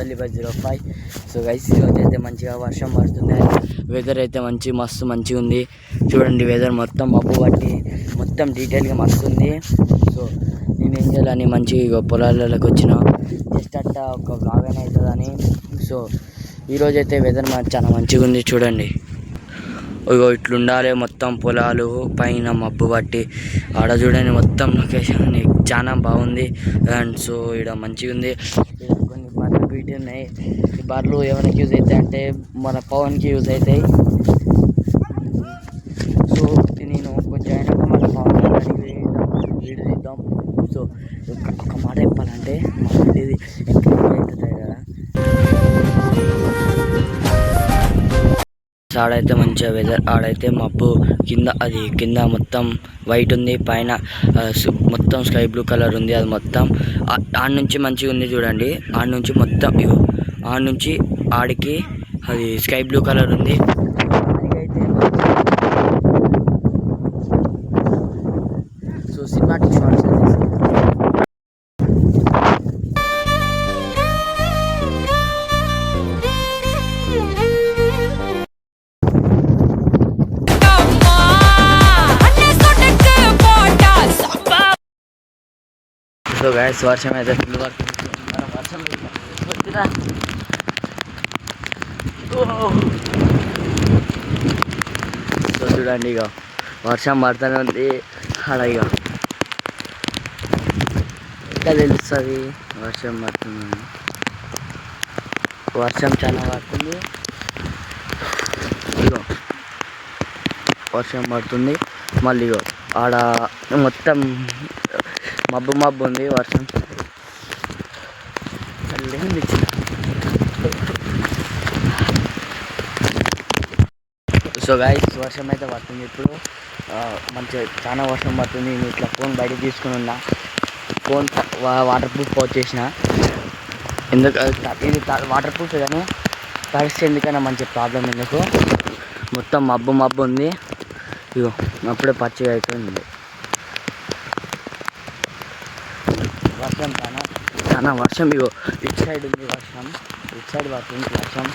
Mudali505. So guys ఈరోజు అయితే మంచిగా వర్షం పడుతుంది. వెదర్ అయితే మంచిగా ఉంది. చూడండి వెదర్ మొత్తం మబ్బు పట్టి మొత్తం డీటెయిల్గా మస్తు ఉంది. సో నేను ఏం చేయాలని మంచిగా పొలాలలోకి వచ్చిన జస్ట్ అట్ట ఒక బ్లాగ్ అయినా అవుతుందని. సో ఈరోజు అయితే వెదర్ చాలా మంచిగా ఉంది. చూడండి ఇగో ఇట్లుండాలి మొత్తం పొలాలు పైన మబ్బు పట్టి ఆడ చూడండి మొత్తం లొకేషన్ చాలా బాగుంది. అండ్ సో ఇక్కడ మంచిగా ఉంది. ఇక్కడ కొన్ని బర్రెలు బీటి ఉన్నాయి. ఈ బర్రెలు ఏమైనా యూజ్ అవుతాయి అంటే మన పవన్కి యూజ్ అవుతాయి. సో నేను కొంచెం అయినాక మన పవన్ వీడియో తీద్దాం. సో ఒక మాట చెప్పాలంటే ఇది అవుతుంది కదా. ఆడైతే మంచిగా వెదర్, ఆడైతే మబ్బు కింద మొత్తం వైట్ ఉంది, పైన మొత్తం స్కై బ్లూ కలర్ ఉంది. అది మొత్తం ఆడ నుంచి మంచిగా ఉంది. చూడండి ఆడ నుంచి మొత్తం ఆడ నుంచి ఆడికి అది స్కై బ్లూ కలర్ ఉంది. So cinematic shorts so guys వర్షం అయితే ఫుల్ పడుతుంది. మనం వర్షం వచ్చిందా. సో చూడండి ఇక వర్షం పడుతూనే ఉంది. ఆడ ఇక ఎట్లా తెలుస్తుంది వర్షం పడుతుంది. వర్షం చాలా పడుతుంది. ఇగో వర్షం పడుతుంది. మళ్ళీ ఇగో ఆడ మొత్తం మబ్బు ఉంది. వర్షం సో గైస్ వర్షం అయితే పడుతుంది. ఇప్పుడు మంచిగా చాలా వర్షం పడుతుంది. నేను ఇట్లా ఫోన్ బయట తీసుకుని ఉన్నా. ఫోన్ వాటర్ ప్రూఫ్ వచ్చేసిన ఎందుకు ఇది వాటర్ ప్రూఫ్ కానీ తడిస్తే ఎందుకైనా మంచి ప్రాబ్లం ఎందుకు. మొత్తం మబ్బు ఉంది. ఇగో అప్పుడే పచ్చిగా అవుతుంది. వర్షం చాలా వర్షం. ఇగో ఇటు సైడ్ ఉంది వర్షం, ఇటు సైడ్ పడుతుంది వర్షం.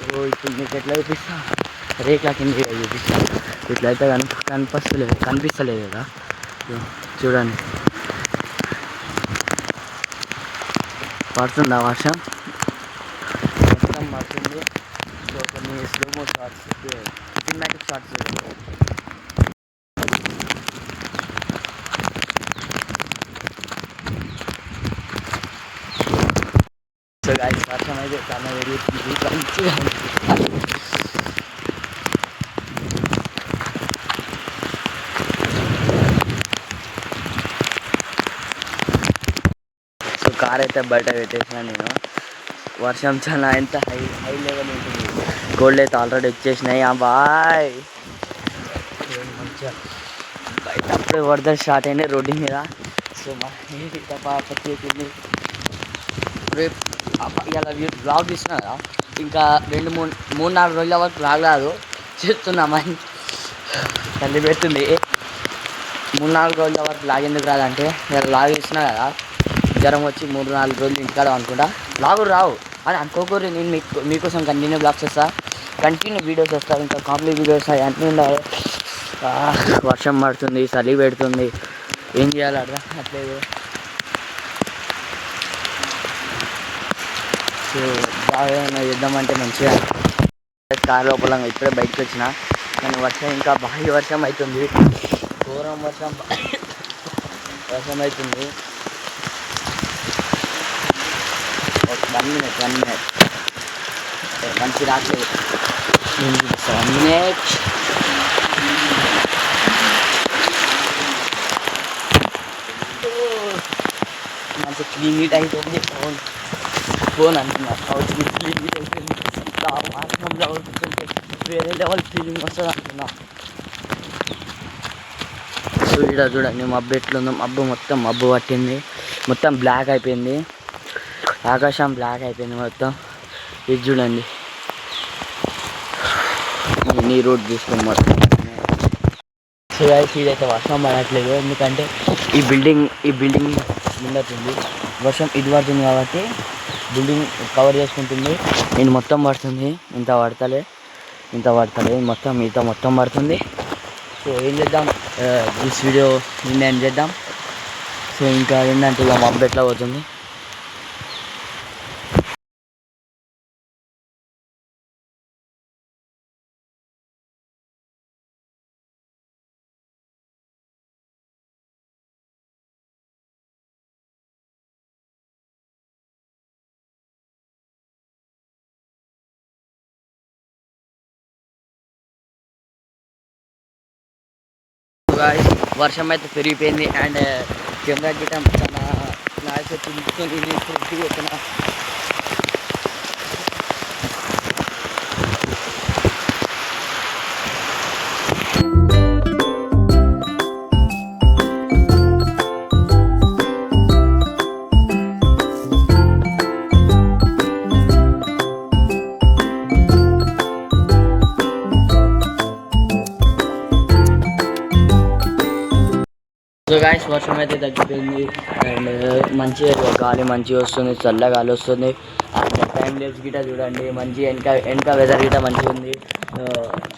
ఇగో ఇప్పుడు మీకు ఎట్లా చూపిస్తా, రేట్ల కింద చూపిస్తా. ఇట్లయితే కనిపిస్తలేదు కదా. చూడండి పడుతుందా వర్షం, మొత్తం పడుతుంది. సో కొన్ని slow mo shorts, cinematic shorts. So guys వర్షం అయితే చాలా పెరుగుతుంది. మంచిగా సో కార్ అయితే బయట పెట్టేసిన నేను. వర్షం చాలా ఎంత హై లెవెల్ ఉంటుంది. కోల్డ్ అయితే ఆల్రెడీ వచ్చేసినాయి. బాయ్ మంచిగా బయట అప్పుడే వరద స్టార్ట్ అయినాయి రోడ్డు మీద. సో మా పచ్చి అవుతుంది. రేపు ఇలా బ్లాగ్ తీసినా కదా, ఇంకా 2-3-4 రోజుల వరకు రాగలేదు చేస్తున్నామని తల్లి పెడుతుంది. 3-4 రోజుల వరకు లాగ్ ఎందుకు రాదంటే ఇలా లాగ్ తీసినా కదా, జ్వరం వచ్చి 3-4 రోజులు ఇంటికాడ అనుకుంటా లాగులు రావు అని అనుకోకూడదు. నేను మీకోసం కంటిన్యూ బ్లాగ్స్ వస్తా, కంటిన్యూ వీడియోస్ వస్తా, ఇంకా కామెడీ వీడియోస్ అన్నీ ఉండాలి. వర్షం పడుతుంది, చలి పెడుతుంది, ఏం చేయాలి అర్థం అట్లేదు. సో బాగా చేద్దామంటే మంచిగా కార్ లోపల ఇప్పుడే బయటకు వచ్చిన, కానీ వర్షం ఇంకా భారీ వర్షం అవుతుంది. ఘోరం వర్షం అవుతుంది. 1 minute మంచి రాట్లేదు. 1 minute. మంచి క్లీన్ నీట్ అయిపోయింది. ఫోన్ అంటున్నా క్లీన్ నీట్ అయిపోయింది. వాసనంలో అవుతుంటే వేరే లెవెల్ ఫీలింగ్ వస్తుంది అంటున్నా. సో ఇక్కడ చూడండి మబ్బు ఎట్లుందో. మొత్తం మబ్బు పట్టింది, మొత్తం బ్లాక్ అయిపోయింది. ఆకాశం బ్లాక్ అయిపోయింది మొత్తం. ఇది చూడండి నీ రోడ్ తీసుకొని మొత్తం. సో ఇదైతే వర్షం పడట్లేదు, ఎందుకంటే ఈ బిల్డింగ్ ముందటుంది. వర్షం ఇది పడుతుంది కాబట్టి బిల్డింగ్ కవర్ చేసుకుంటుంది. నేను మొత్తం పడుతుంది, ఇంత పడతలే మొత్తం మిగతా మొత్తం పడుతుంది. సో ఏం చేద్దాం, దిస్ వీడియో నిన్న ఏం చేద్దాం. సో ఇంకా ఏంటంటే ఇక మబ్బు ఎట్లా పోతుంది. వర్షం అయితే పెరిగిపోయింది అండ్ కెమెరా గిటం చాలా నాయిస్ వచ్చింది. సో గాయస్ వర్షం అయితే తగ్గిపోయింది అండ్ మంచిగా గాలి మంచిగా వస్తుంది, చల్ల గాలి వస్తుంది. అండ్ టైం లేప్స్ గిట చూడండి, మంచి వెనక వెదర్ గిట మంచిగా ఉంది.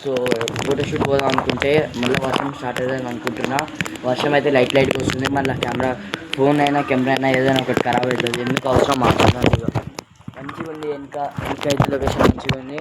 సో ఫోటోషూట్ పోదాం అనుకుంటే మళ్ళీ వర్షం స్టార్ట్ అవుతుంది అనుకుంటున్నా. వర్షం అయితే లైట్గా వస్తుంది. మళ్ళీ ఫోన్ అయినా కెమెరా అయినా ఏదైనా ఒకటి ఖరాబ్ అవుతుంది. ఎందుకు అవసరం మాట్లాడాలి. మంచిగా ఉంది, వెనక అయితే లొకేషన్ మంచిగా ఉంది.